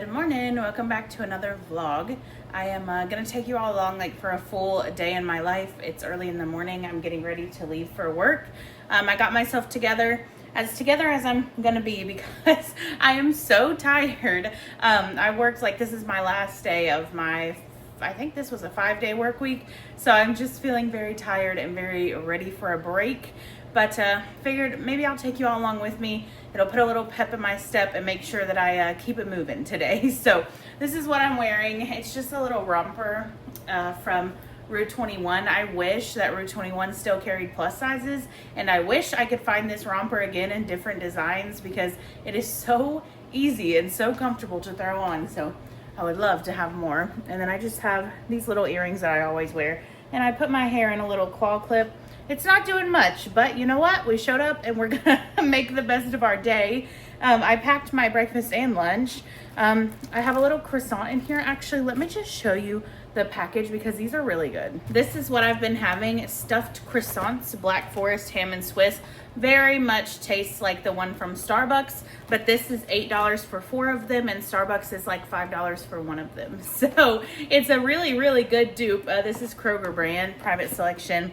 Good morning, welcome back to another vlog. I am gonna take you all along for a full day in my life. It's early in the morning. I'm getting ready to leave for work. I got myself together as I'm gonna be because I am so tired. I worked this is my last day of my, I think this was a 5-day work week. So I'm just feeling very tired and very ready for a break. But figured maybe I'll take you all along with me. It'll put a little pep in my step and make sure that I keep it moving today. So this is what I'm wearing. It's just a little romper from Rue 21. I wish that Rue 21 still carried plus sizes, and I wish I could find this romper again in different designs because it is so easy and so comfortable to throw on. So I would love to have more. And then I just have these little earrings that I always wear, and I put my hair in a little claw clip. It's not doing much, but you know what? We showed up and we're gonna make the best of our day. I packed my breakfast and lunch. I have a little croissant in here. Actually, let me just show you the package because these are really good. This is what I've been having: stuffed croissants, Black Forest, ham and Swiss. Very much tastes like the one from Starbucks, but this is $8 for 4 of them, and Starbucks is like $5 for 1 of them. So it's a really, really good dupe. This is Kroger brand, private selection.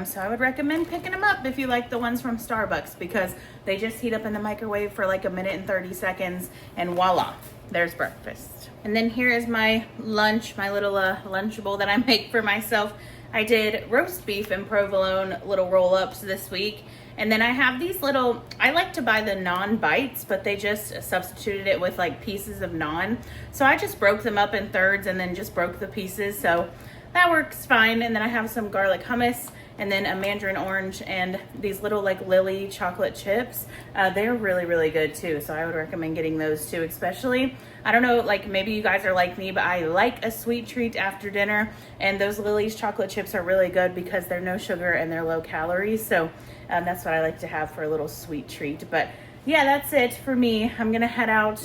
So I would recommend picking them up if you like the ones from Starbucks because they just heat up in the microwave for like 1 minute and 30 seconds, and voila, there's breakfast. And then here is my lunch, my little lunch bowl that I make for myself. I did roast beef and provolone little roll-ups this week. And then I have these little, I like to buy the naan bites, but they just substituted it with like pieces of naan. So I just broke them up in thirds and then just broke the pieces. So that works fine. And then I have some garlic hummus and then a mandarin orange and these little like Lily chocolate chips. They're really, really good too. So I would recommend getting those too, especially, I don't know, like maybe you guys are like me, but I like a sweet treat after dinner. And those Lily's chocolate chips are really good because they're no sugar and they're low calories. So that's what I like to have for a little sweet treat. But yeah, that's it for me. I'm gonna head out,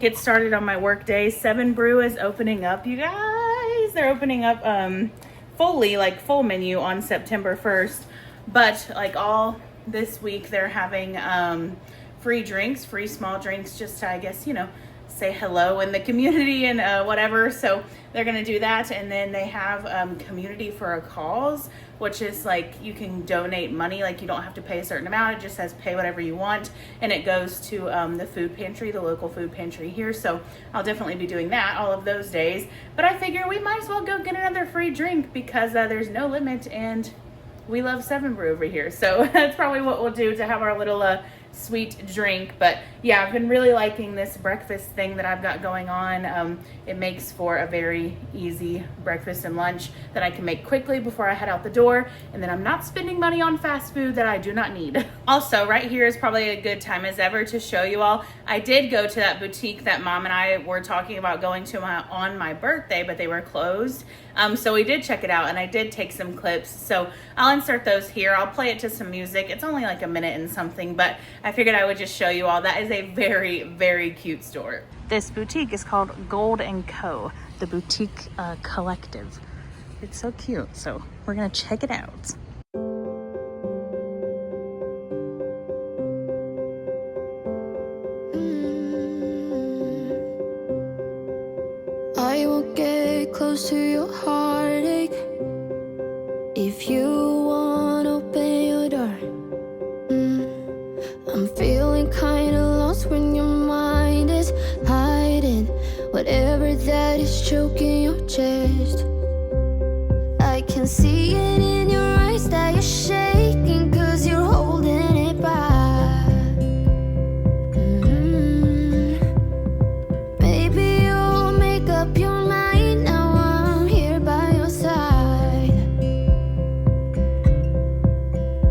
get started on my work day. 7 Brew is opening up, you guys. They're opening up fully, like full menu on September 1st. But like all this week, they're having free drinks, free small drinks, just to, I guess, you know, say hello in the community and whatever. So they're gonna do that. And then they have community for a cause, which is like you can donate money. Like you don't have to pay a certain amount. It just says pay whatever you want, and it goes to the food pantry, the local food pantry here. So I'll definitely be doing that all of those days. But I figure we might as well go get another free drink because there's no limit, and we love 7 Brew over here. So that's probably what we'll do to have our little sweet drink. But yeah, I've been really liking this breakfast thing that I've got going on. It makes for a very easy breakfast and lunch that I can make quickly before I head out the door, and then I'm not spending money on fast food that I do not need. Also, right here is probably a good time as ever to show you all, I did go to that boutique that Mom and I were talking about going to on my birthday, but they were closed. So we did check it out, and I did take some clips. So I'll insert those here. I'll play it to some music. It's only like 1 minute and something, but I figured I would just show you all. That is a very, very cute store. This boutique is called Gold & Co., the Boutique Collective. It's so cute. So we're gonna check it out. I will get close to your heartache if you want to open your door. I'm feeling kinda lost when your mind is hiding whatever that is choking your chest. I can see it in your eyes that you're shaking 'cause you're holding it back. Maybe you'll make up your mind now. I'm here by your side.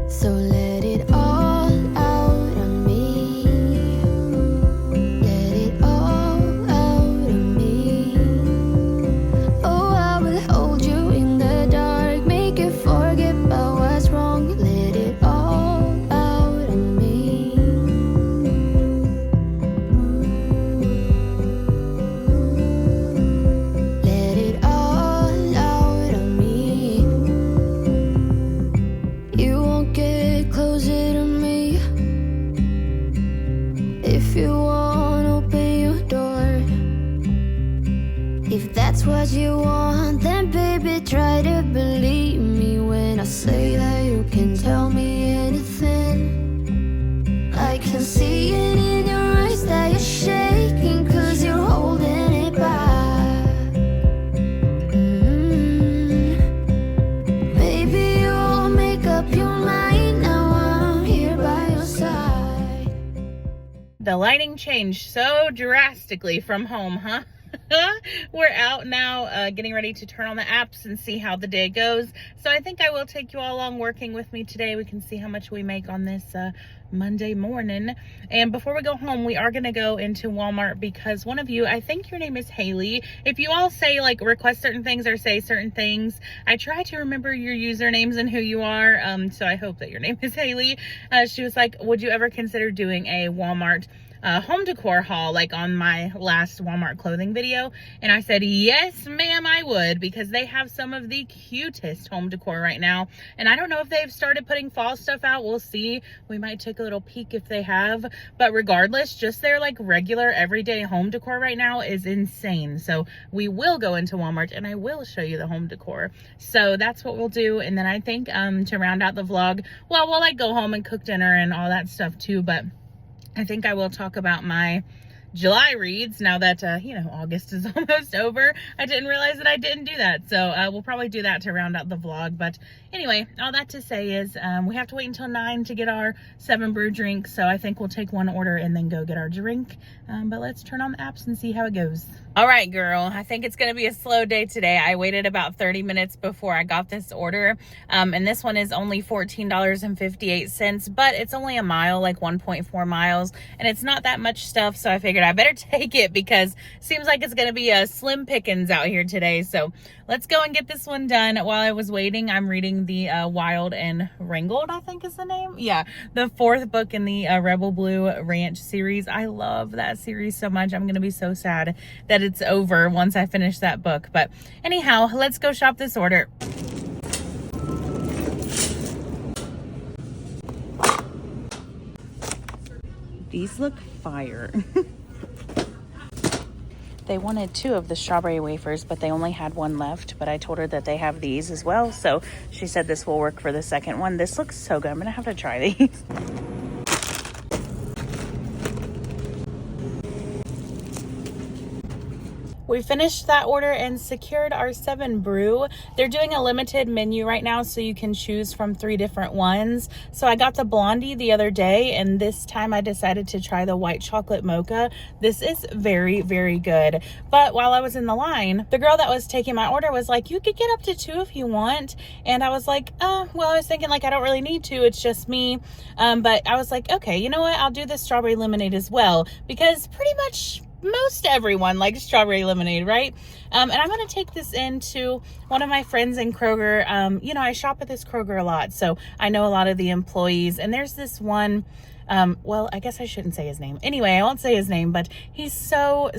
So let it all out of me. Let it all out of me. Oh, I will hold you in the dark, make you that's what you want, then baby try to believe me when I say that you can tell me anything. I can see it in your eyes that you're shaking, 'cause you're holding it back. Maybe you'll make up your mind, now I'm here by your side. The lighting changed so drastically from home, huh? We're out now getting ready to turn on the apps and see how the day goes. So I think I will take you all along working with me today. We can see how much we make on this Monday morning. And before we go home, we are going to go into Walmart because one of you, I think your name is Haley. If you all say like request certain things or say certain things, I try to remember your usernames and who you are. So I hope that your name is Haley. She was like, would you ever consider doing a Walmart home decor haul like on my last Walmart clothing video? And I said, yes ma'am, I would, because they have some of the cutest home decor right now. And I don't know if they've started putting fall stuff out. We'll see. We might take a little peek if they have, but regardless, just their like regular everyday home decor right now is insane. So we will go into Walmart and I will show you the home decor. So that's what we'll do. And then I think to round out the vlog, well, we'll like go home and cook dinner and all that stuff too, but I think I will talk about my July reads now that, you know, August is almost over. I didn't realize that I didn't do that. So we'll probably do that to round out the vlog. But anyway, all that to say is we have to wait until 9 to get our 7 brew drink. So I think we'll take one order and then go get our drink. But let's turn on the apps and see how it goes. All right, girl, I think it's going to be a slow day today. I waited about 30 minutes before I got this order. And this one is only $14.58, but it's only a mile, like 1.4 miles. And it's not that much stuff. So I figured I better take it because it seems like it's going to be a slim pickings out here today. So let's go and get this one done. While I was waiting, I'm reading the Wild and Wrangled, I think is the name. Yeah, the 4th book in the Rebel Blue Ranch series. I love that series so much. I'm going to be so sad that it's over once I finish that book. But anyhow, let's go shop this order. These look fire. They wanted 2 of the strawberry wafers, but they only had 1 left. But I told her that they have these as well. So she said this will work for the second one. This looks so good. I'm going to have to try these. We finished that order and secured our 7 brew. They're doing a limited menu right now, so you can choose from 3 different ones. So I got the blondie the other day, and this time I decided to try the white chocolate mocha. This is very, very good. But while I was in the line, the girl that was taking my order was like, you could get up to 2 if you want. And I was like, well, I was thinking like, I don't really need to. It's just me. But I was like, okay, you know what? I'll do the strawberry lemonade as well, because pretty much most everyone likes strawberry lemonade, right? And I'm going to take this into one of my friends in Kroger. You know, I shop at this Kroger a lot, so I know a lot of the employees. And there's this one, well, I guess I shouldn't say his name. Anyway, I won't say his name, but he's so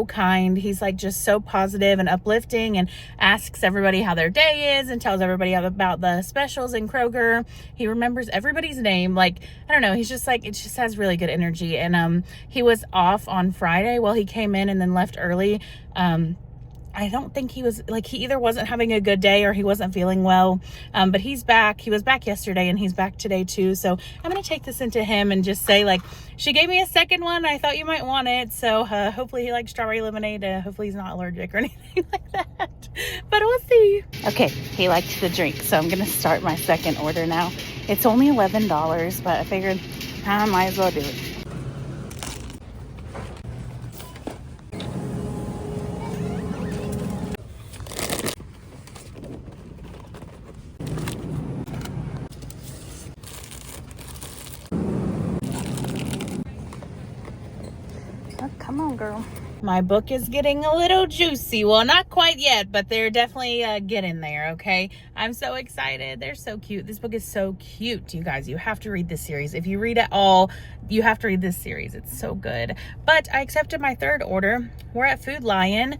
kind. He's like just so positive and uplifting and asks everybody how their day is and tells everybody about the specials in Kroger. He remembers everybody's name. Like, I don't know. He's just like, it just has really good energy. And, he was off on Friday. Well, he came in and then left early. I don't think he was like, he either wasn't having a good day or he wasn't feeling well. But he's back. He was back yesterday and he's back today too. So I'm going to take this into him and just say like, she gave me a second one. I thought you might want it. So hopefully he likes strawberry lemonade. Hopefully he's not allergic or anything like that. But we'll see. Okay. He liked the drink. So I'm going to start my second order now. It's only $11, but I figured I might as well do it. Come on, girl. My book is getting a little juicy. Well, not quite yet, but they're definitely getting there, okay? I'm so excited. They're so cute. This book is so cute, you guys. You have to read this series. If you read it all, you have to read this series. It's so good. But I accepted my 3rd order. We're at Food Lion.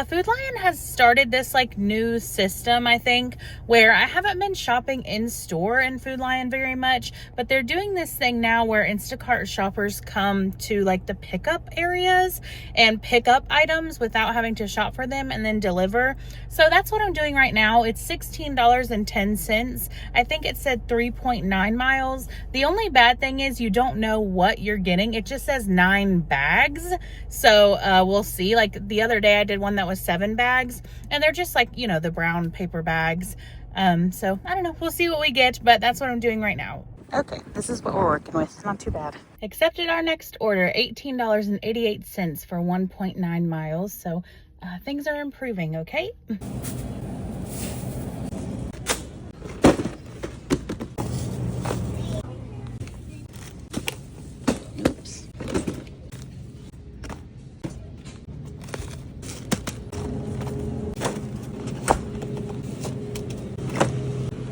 Food Lion has started this like new system, I think, where I haven't been shopping in store in Food Lion very much, but they're doing this thing now where Instacart shoppers come to like the pickup areas and pick up items without having to shop for them and then deliver. So that's what I'm doing right now. It's $16.10. I think it said 3.9 miles. The only bad thing is you don't know what you're getting. It just says 9 bags. So we'll see. Like the other day I did one that was 7 bags, and they're just like, you know, the brown paper bags. So I don't know. We'll see what we get, but that's what I'm doing right now. Okay, this is what we're working with. Not too bad. Accepted our next order, $18.88 for 1.9 miles. So things are improving, okay? Oops.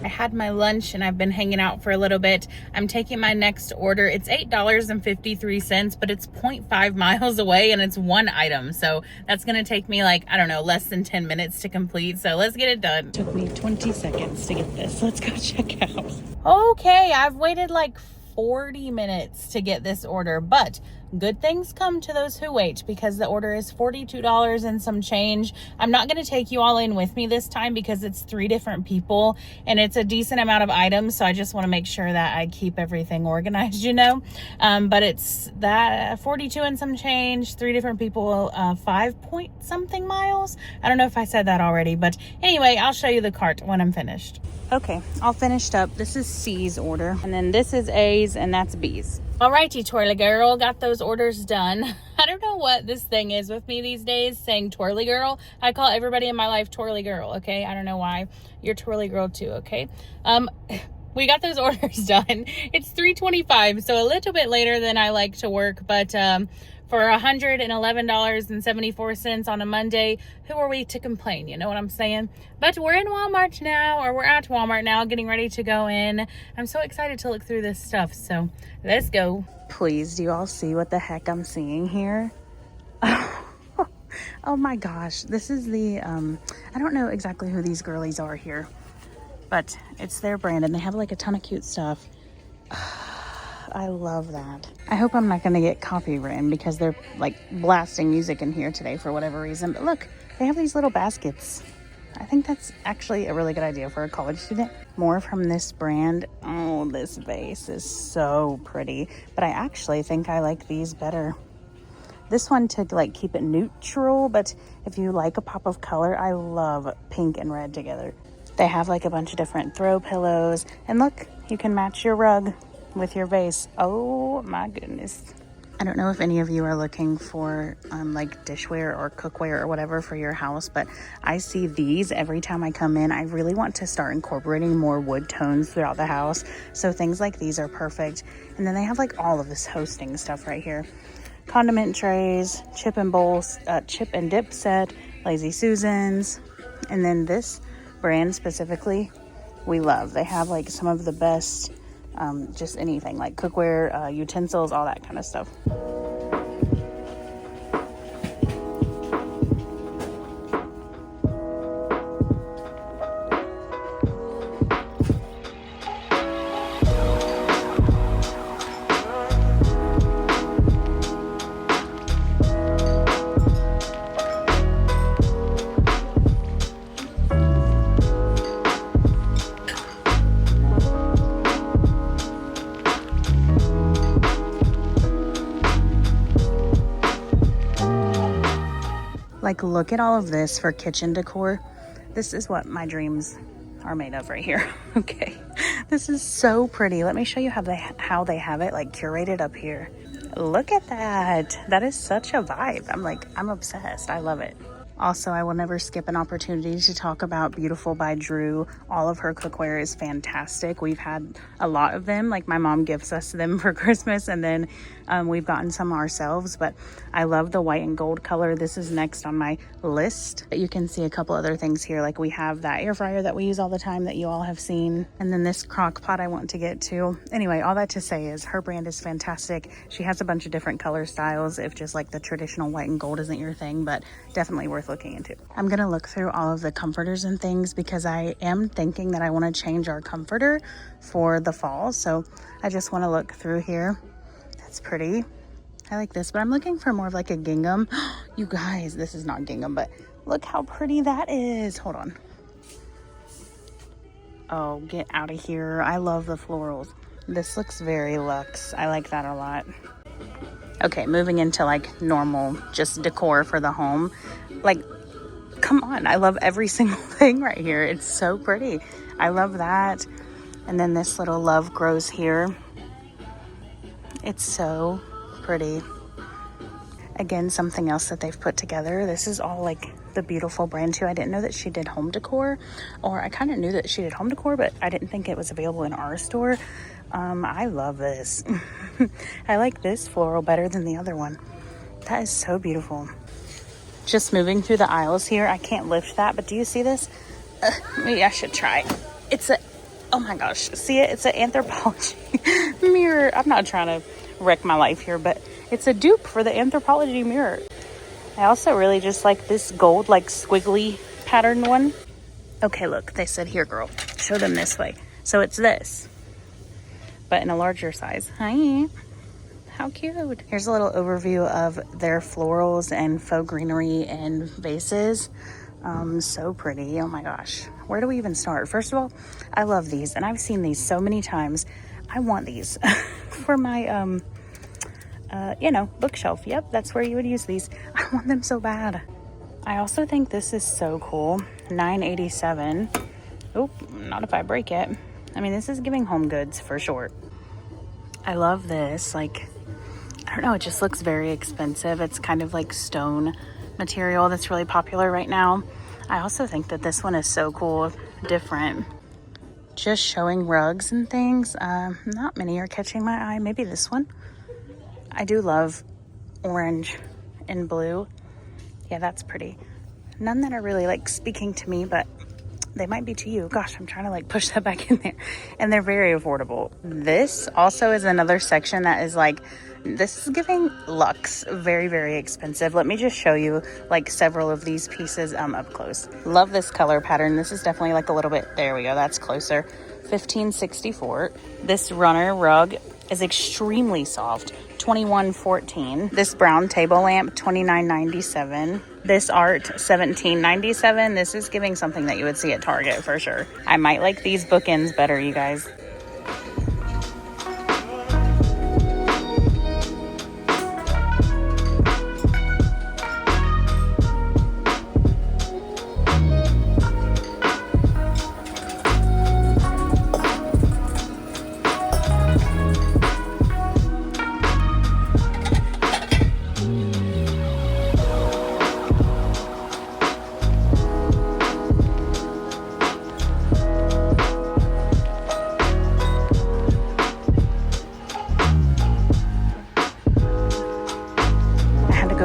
I had my lunch and I've been hanging out for a little bit. I'm taking my next order. It's $8.53, but it's 0.5 miles away and it's one item. So that's going to take me like, I don't know, less than 10 minutes to complete. So let's get it done. It took me 20 seconds to get this. Let's go check out. Okay, I've waited like 40 minutes to get this order, but good things come to those who wait, because the order is $42 and some change. I'm not going to take you all in with me this time because it's 3 different people and it's a decent amount of items. So I just want to make sure that I keep everything organized, you know. But it's that 42 and some change, 3 different people, 5 point something miles. I don't know if I said that already, but anyway, I'll show you the cart when I'm finished. Okay, all finished up. This is C's order, and then this is A's, and that's B's. Alrighty, twirly girl, got those orders done. I don't know what this thing is with me these days, saying twirly girl. I call everybody in my life twirly girl, okay? I don't know why. You're twirly girl too, okay? We got those orders done. It's 3:25, so a little bit later than I like to work, but for $111.74 on a Monday, who are we to complain? You know what I'm saying? But we're in Walmart now, or we're at Walmart now, getting ready to go in. I'm so excited to look through this stuff, so let's go. Please, do you all see what the heck I'm seeing here? Oh my gosh, this is the, I don't know exactly who these girlies are here, but it's their brand, and they have like a ton of cute stuff. I love that. I hope I'm not going to get copywritten because they're like blasting music in here today for whatever reason. But look, they have these little baskets. I think that's actually a really good idea for a college student. More from this brand. Oh, this vase is so pretty. But I actually think I like these better. This one to like keep it neutral, but if you like a pop of color, I love pink and red together. They have like a bunch of different throw pillows. And look, you can match your rug with your vase. Oh my goodness. I don't know if any of you are looking for like dishware or cookware or whatever for your house, but I see these every time I come in. I really want to start incorporating more wood tones throughout the house, so things like these are perfect. And then they have like all of this hosting stuff right here. Condiment trays, chip and dip set, Lazy Susans, and then this brand specifically we love. They have like some of the best just anything like cookware, utensils, all that kind of stuff. Like, look at all of this for kitchen decor. This is what my dreams are made of right here. Okay, this is so pretty. Let me show you how they have it like curated up here. Look at that. That is such a vibe. I'm obsessed. I love it. Also, I will never skip an opportunity to talk about Beautiful by Drew. All of her cookware is fantastic. We've had a lot of them. Like, my mom gives us them for Christmas, and then we've gotten some ourselves. But I love the white and gold color. This is next on my list. You can see a couple other things here. Like, we have that air fryer that we use all the time that you all have seen. And then this crock pot I want to get to. Anyway, all that to say is her brand is fantastic. She has a bunch of different color styles if just like the traditional white and gold isn't your thing, but definitely worth looking into. I'm gonna look through all of the comforters and things because I am thinking that I want to change our comforter for the fall. So I just want to look through here. That's pretty. I like this, but I'm looking for more of like a gingham. You guys, this is not gingham, but look how pretty that is. Hold on. Oh, get out of here. I love the florals. This looks very luxe. I like that a lot. Okay, moving into like normal, just decor for the home. Like, come on. I love every single thing right here. It's so pretty. I love that. And then this little love grows here. It's so pretty. Again, something else that they've put together. This is all like the Beautiful brand too. I didn't know that she did home decor, or I kind of knew that she did home decor, but I didn't think it was available in our store. I love this. I like this floral better than the other one. That is so beautiful. Just moving through the aisles here. I can't lift that, but do you see this? Maybe I should try. It's a, oh my gosh, see it? It's an Anthropologie mirror. I'm not trying to wreck my life here, but it's a dupe for the Anthropologie mirror. I also really just like this gold, like squiggly patterned one. Okay, look, they said, here, girl, show them this way. So it's this, but in a larger size. Hi, how cute. Here's a little overview of their florals and faux greenery and vases. So pretty. Oh my gosh. Where do we even start? First of all, I love these, and I've seen these so many times. I want these for my, bookshelf. Yep, that's where you would use these. I want them so bad. I also think this is so cool. $9.87. Oh, not if I break it. I mean, this is giving home goods for sure. I love this. Like, I don't know, it just looks very expensive. It's kind of like stone material that's really popular right now. I also think that this one is so cool, different. Just showing rugs and things. Not many are catching my eye. Maybe this one. I do love orange and blue. Yeah, that's pretty. None that are really like speaking to me, but they might be to you. Gosh, I'm trying to like push that back in there. And they're very affordable. This also is another section that is like, this is giving luxe. Very, very expensive. Let me just show you like several of these pieces up close. Love this color pattern. This is definitely like a little bit, there we go, that's closer. $15.64. This runner rug is extremely soft. $21.14. This brown table lamp, $29.97. This art, $17.97. This is giving something that you would see at Target for sure. I might like these bookends better, you guys.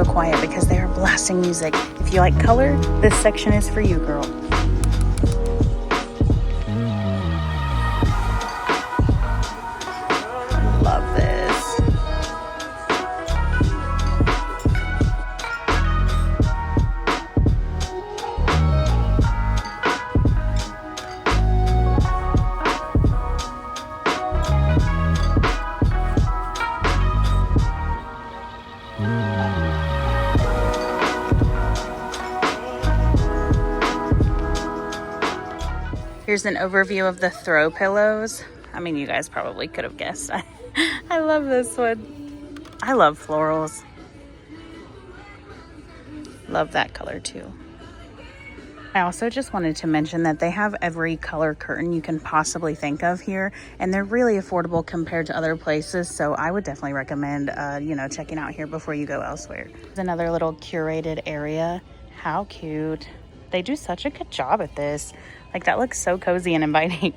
Quiet because they are blasting music. If you like color, this section is for you, girl. Love this. Here's an overview of the throw pillows. I mean, you guys probably could have guessed. I love this one. I love florals. Love that color too. I also just wanted to mention that they have every color curtain you can possibly think of here, and they're really affordable compared to other places. So I would definitely recommend, checking out here before you go elsewhere. There's another little curated area. How cute. They do such a good job at this. Like, that looks so cozy and inviting.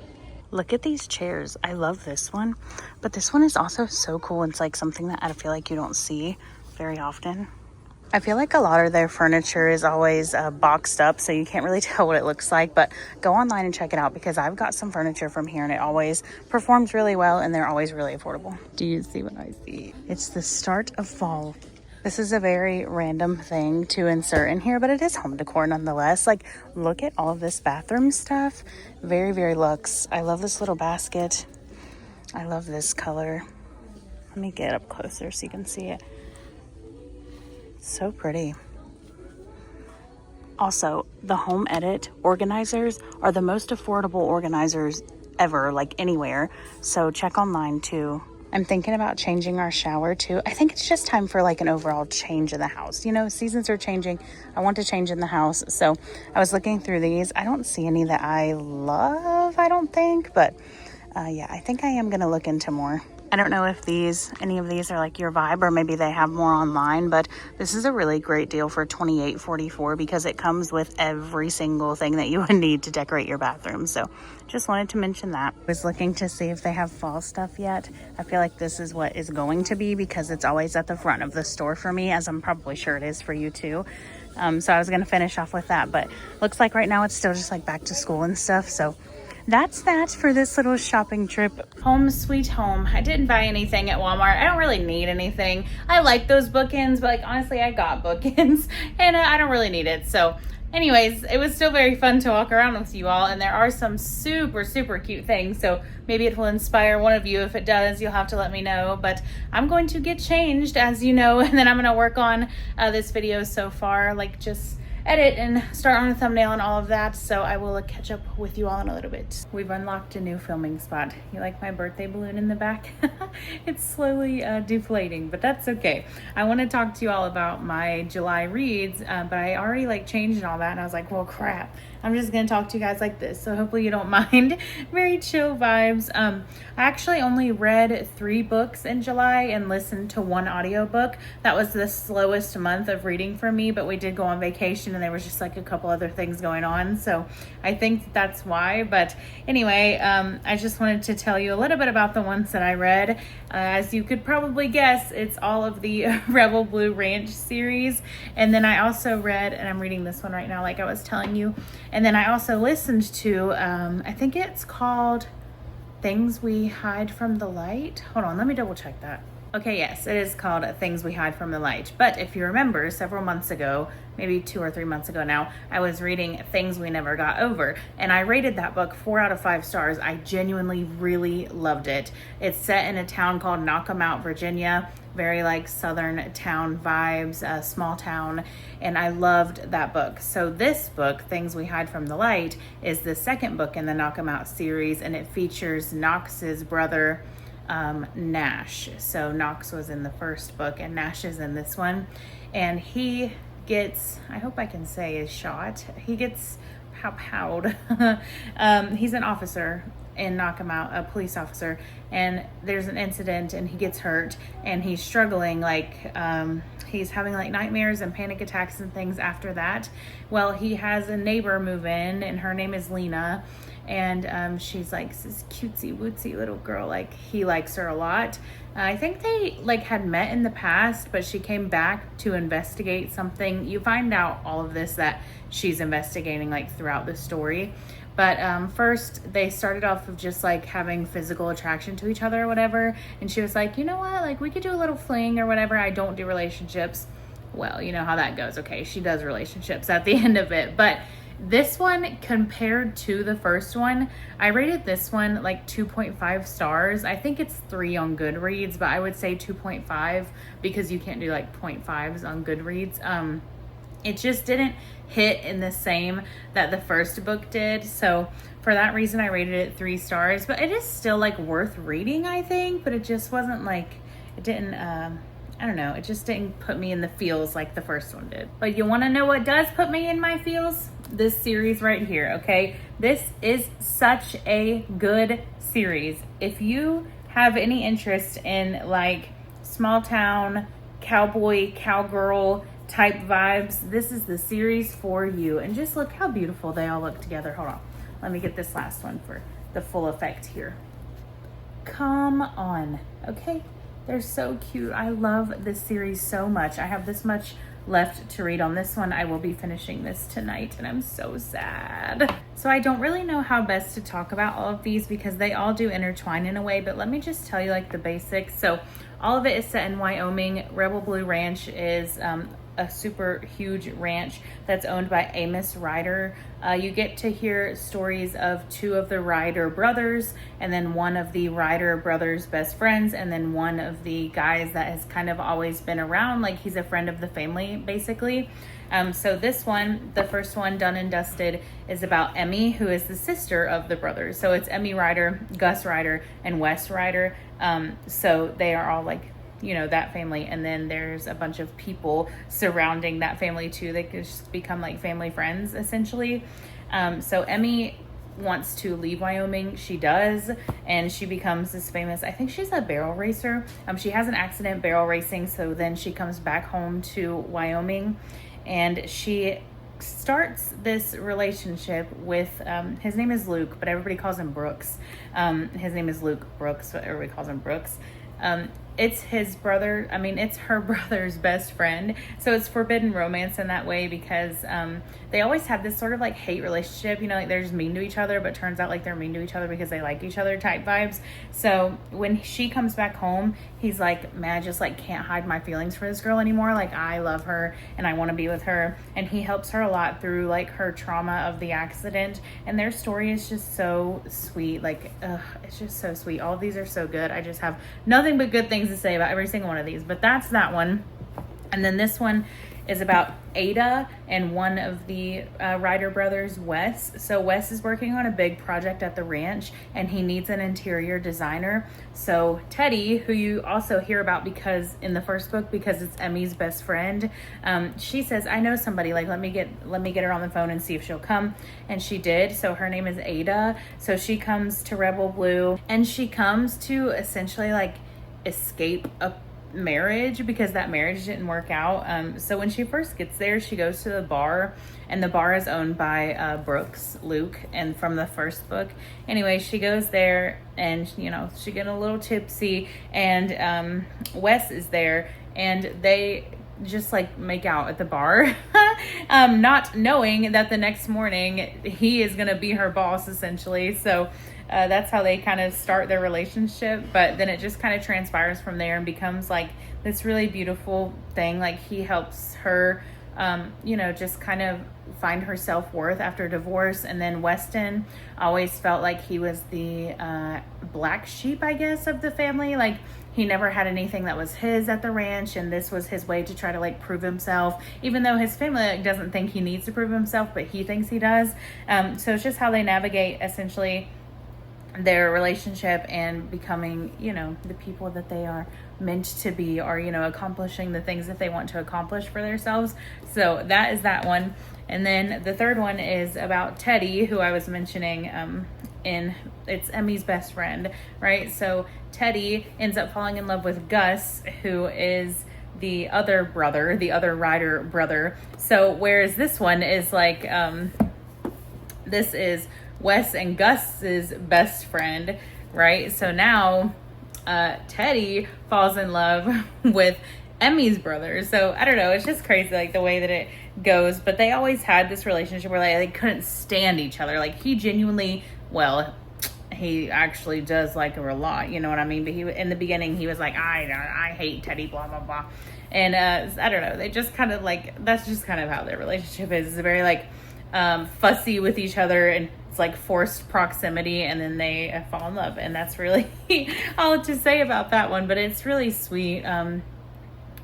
Look at these chairs. I love this one, but this one is also so cool. It's like something that I feel like you don't see very often. I feel like a lot of their furniture is always boxed up, so you can't really tell what it looks like, but go online and check it out because I've got some furniture from here and it always performs really well and they're always really affordable. Do you see what I see? It's the start of fall. This is a very random thing to insert in here, but it is home decor nonetheless. Like, look at all of this bathroom stuff. Very, very luxe. I love this little basket. I love this color. Let me get up closer so you can see it. So pretty. Also, the home edit organizers are the most affordable organizers ever, like anywhere. So check online too. I'm thinking about changing our shower too. I think it's just time for like an overall change in the house. You know, seasons are changing. I want to change in the house. So I was looking through these. I don't see any that I love, I don't think. But yeah, I think I am going to look into more. I don't know if any of these are like your vibe, or maybe they have more online, but this is a really great deal for $28.44 because it comes with every single thing that you would need to decorate your bathroom. So just wanted to mention that. I was looking to see if they have fall stuff yet. I feel like this is what is going to be because it's always at the front of the store for me, as I'm probably sure it is for you too. So I was going to finish off with that, but looks like right now it's still just like back to school and stuff. So that's that for this little shopping trip. Home sweet home. I didn't buy anything at Walmart. I don't really need anything. I like those bookends, but like honestly, I got bookends and I don't really need it. So anyways, it was still very fun to walk around with you all, and there are some super, super cute things. So maybe it will inspire one of you. If it does, you'll have to let me know. But I'm going to get changed, as you know, and then I'm going to work on this video so far, like just edit and start on a thumbnail and all of that. So I will catch up with you all in a little bit. We've unlocked a new filming spot. You like my birthday balloon in the back? It's slowly deflating, but that's okay. I want to talk to you all about my July reads, but I already like changed and all that, and I was like, well, crap. I'm just going to talk to you guys like this, so hopefully you don't mind. Very chill vibes. I actually only read 3 books in July and listened to 1 audiobook. That was the slowest month of reading for me, but we did go on vacation and there was just like a couple other things going on, so I think that's why. But anyway, I just wanted to tell you a little bit about the ones that I read. As you could probably guess, it's all of the Rebel Blue Ranch series, and then I also read, and I'm reading this one right now like I was telling you, and then I also listened to, I think it's called Things We Hide from the Light. Hold on, let me double check that. Okay, yes, it is called Things We Hide from the Light. But if you remember, several months ago, maybe 2 or 3 months ago now, I was reading Things We Never Got Over, and I rated that book 4 out of 5 stars. I genuinely really loved it. It's set in a town called Knockemout, Virginia. Very like southern town vibes, a small town, and I loved that book. So this book, Things We Hide from the Light, is the second book in the Knockemout series, and it features Knox's brother, Nash. So Knox was in the first book and Nash is in this one, and he gets, I hope I can say is shot. He gets powed. He's an officer in Knockemout, a police officer, and there's an incident and he gets hurt and he's struggling, like he's having like nightmares and panic attacks and things after that. Well, he has a neighbor move in and her name is Lena, and she's like this cutesy wootsy little girl. Like he likes her a lot. I think they like had met in the past, but she came back to investigate something. You find out all of this that she's investigating like throughout the story. But first they started off of just like having physical attraction to each other or whatever. And she was like, you know what, like we could do a little fling or whatever. I don't do relationships. Well, you know how that goes. Okay, she does relationships at the end of it. But this one, compared to the first one, I rated this one like 2.5 stars. I think it's 3 on Goodreads, but I would say 2.5 because you can't do like 0.5s on Goodreads. It just didn't hit in the same that the first book did. So for that reason, I rated it 3 stars, but it is still like worth reading, I think, but it just wasn't like, it didn't, I don't know, it just didn't put me in the feels like the first one did. But you want to know what does put me in my feels? This series right here, okay? This is such a good series. If you have any interest in like small town, cowboy, cowgirl type vibes, this is the series for you. And just look how beautiful they all look together. Hold on, let me get this last one for the full effect here. Come on, okay? They're so cute. I love this series so much. I have this much left to read on this one. I will be finishing this tonight and I'm so sad. So I don't really know how best to talk about all of these because they all do intertwine in a way, but let me just tell you like the basics. So all of it is set in Wyoming. Rebel Blue Ranch is a super huge ranch that's owned by Amos Ryder. You get to hear stories of 2 of the Ryder brothers, and then 1 of the Ryder brothers' best friends, and then 1 of the guys that has kind of always been around, like he's a friend of the family, basically. So this one, the first one, Done and Dusted, is about Emmy, who is the sister of the brothers. So it's Emmy Ryder, Gus Ryder, and Wes Ryder. So they are all like, you know, that family. And then there's a bunch of people surrounding that family too. They just become like family friends, essentially. So Emmy wants to leave Wyoming. She does, and she becomes this famous, I think she's a barrel racer. She has an accident barrel racing, so then she comes back home to Wyoming, and she starts this relationship with his name is Luke, but everybody calls him Brooks. His name is Luke Brooks, but everybody calls him Brooks. It's his brother, it's her brother's best friend. So it's forbidden romance in that way, because they always have this sort of like hate relationship, you know, like they're just mean to each other, but turns out like they're mean to each other because they like each other type vibes. So when she comes back home, he's like, man, I just like can't hide my feelings for this girl anymore. Like I love her and I want to be with her. And he helps her a lot through like her trauma of the accident. And their story is just so sweet. Like, it's just so sweet. All of these are so good. I just have nothing but good things to say about every single one of these, but that's that one. And then this one is about Ada and one of the Ryder brothers, Wes. So Wes is working on a big project at the ranch, and he needs an interior designer. So Teddy, who you also hear about because in the first book, because it's Emmy's best friend, she says, I know somebody, like let me get her on the phone and see if she'll come. And she did. So her name is Ada. So she comes to Rebel Blue, and she comes to essentially like escape a marriage because that marriage didn't work out. So when she first gets there, she goes to the bar, and the bar is owned by Brooks, Luke, and from the first book. Anyway, she goes there, and you know, she get a little tipsy, and Wes is there, and they just like make out at the bar, not knowing that the next morning he is gonna be her boss, essentially. So that's how they kind of start their relationship, but then it just kind of transpires from there and becomes like this really beautiful thing. Like he helps her, you know, just kind of find her self-worth after divorce. And then Weston always felt like he was the black sheep, I guess, of the family. Like he never had anything that was his at the ranch, and this was his way to try to like prove himself, even though his family like doesn't think he needs to prove himself, but he thinks he does. So it's just how they navigate essentially their relationship and becoming, you know, the people that they are meant to be, or, you know, accomplishing the things that they want to accomplish for themselves. So that is that one. And then the third one is about Teddy, who I was mentioning, it's Emmy's best friend, right? So Teddy ends up falling in love with Gus, who is the other brother, the other Ryder brother. So whereas this one is like, this is Wes and Gus's best friend, right? So now Teddy falls in love with Emmy's brother. So I don't know, it's just crazy like the way that it goes, but they always had this relationship where like they couldn't stand each other. Like he genuinely, well, he actually does like her a lot, you know what I mean? But he, in the beginning, he was like, I hate Teddy, blah blah blah. And I don't know, they just kind of like, that's just kind of how their relationship is. It's very like fussy with each other, and it's like forced proximity, and then they fall in love. And that's really all to say about that one, but it's really sweet.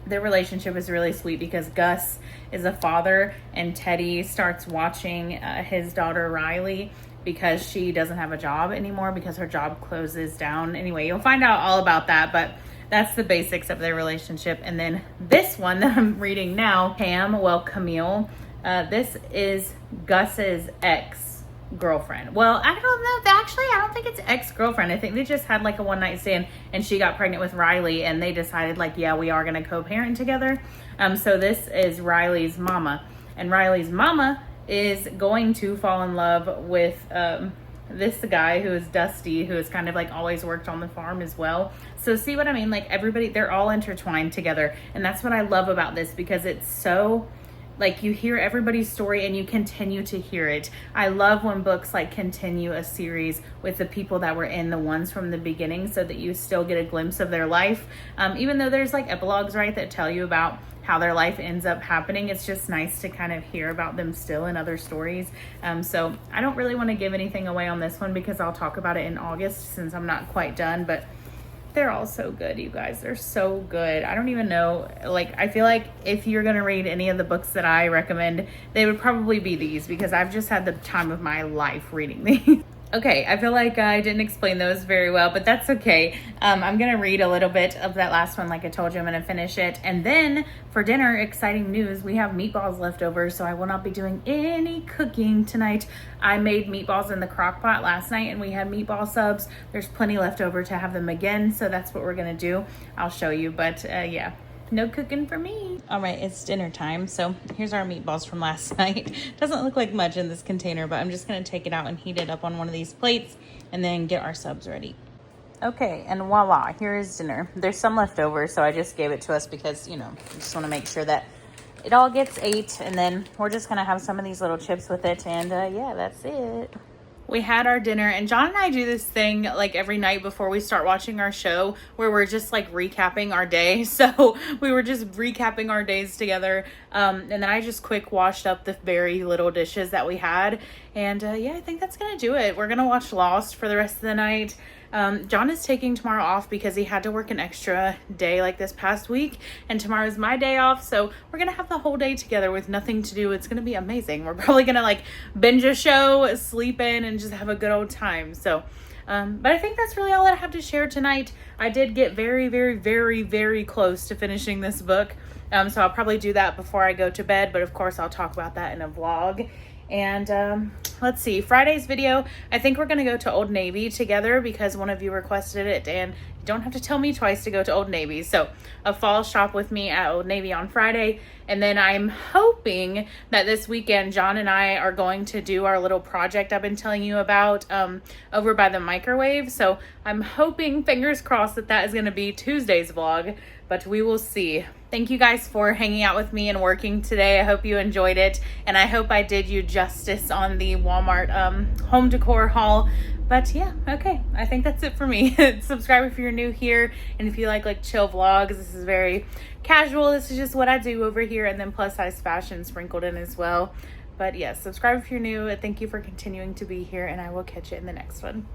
Their relationship is really sweet because Gus is a father, and Teddy starts watching his daughter Riley because she doesn't have a job anymore because her job closes down. Anyway, you'll find out all about that, but that's the basics of their relationship. And then this one that I'm reading now, Camille, this is Gus's ex-girlfriend. Well, I don't know. Actually, I don't think it's ex-girlfriend. I think they just had like a one-night stand, and she got pregnant with Riley, and they decided like, yeah, we are going to co-parent together. So this is Riley's mama, and Riley's mama is going to fall in love with this guy who is Dusty, who has kind of like always worked on the farm as well. So see what I mean? Like everybody, they're all intertwined together, and that's what I love about this, because it's so like you hear everybody's story and you continue to hear it. I love when books like continue a series with the people that were in the ones from the beginning, so that you still get a glimpse of their life. Even though there's like epilogues, right, that tell you about how their life ends up happening. It's just nice to kind of hear about them still in other stories. So I don't really want to give anything away on this one because I'll talk about it in August since I'm not quite done, but they're all so good, you guys. They're so good. I don't even know, like, I feel like if you're gonna read any of the books that I recommend, they would probably be these because I've just had the time of my life reading these. Okay, I feel like I didn't explain those very well, but that's okay. I'm gonna read a little bit of that last one. Like I told you, I'm gonna finish it. And then for dinner, exciting news, we have meatballs left over, so I will not be doing any cooking tonight. I made meatballs in the crock pot last night and we had meatball subs. There's plenty left over to have them again, so that's what we're gonna do. I'll show you, but yeah. No cooking for me. All right, it's dinner time. So here's our meatballs from last night. Doesn't look like much in this container, but I'm just gonna take it out and heat it up on one of these plates and then get our subs ready. Okay, and voila, here is dinner. There's some left over, so I just gave it to us because, you know, I just wanna make sure that it all gets ate, and then we're just gonna have some of these little chips with it, and yeah, that's it. We had our dinner, and John and I do this thing like every night before we start watching our show where we're just like recapping our day. So we were just recapping our days together. And then I just quick washed up the very little dishes that we had. And yeah, I think that's going to do it. We're going to watch Lost for the rest of the night. John is taking tomorrow off because he had to work an extra day like this past week, and tomorrow's my day off, so we're gonna have the whole day together with nothing to do. It's gonna be amazing. We're probably gonna like binge a show, sleep in, and just have a good old time. So but I think that's really all that I have to share tonight. I did get very, very, very, very close to finishing this book, so I'll probably do that before I go to bed, but of course I'll talk about that in a vlog. And let's see, Friday's video, I think we're gonna go to Old Navy together because one of you requested it, and you don't have to tell me twice to go to Old Navy. So a fall shop with me at Old Navy on Friday, and then I'm hoping that this weekend John and I are going to do our little project I've been telling you about over by the microwave. So I'm hoping, fingers crossed, that that is gonna be Tuesday's vlog, but we will see. Thank you guys for hanging out with me and working today. I hope you enjoyed it, and I hope I did you justice on the Walmart home decor haul. But yeah, okay, I think that's it for me. Subscribe if you're new here, and if you like chill vlogs. This is very casual. This is just what I do over here, and then plus size fashion sprinkled in as well. But yeah, subscribe if you're new. Thank you for continuing to be here, and I will catch you in the next one.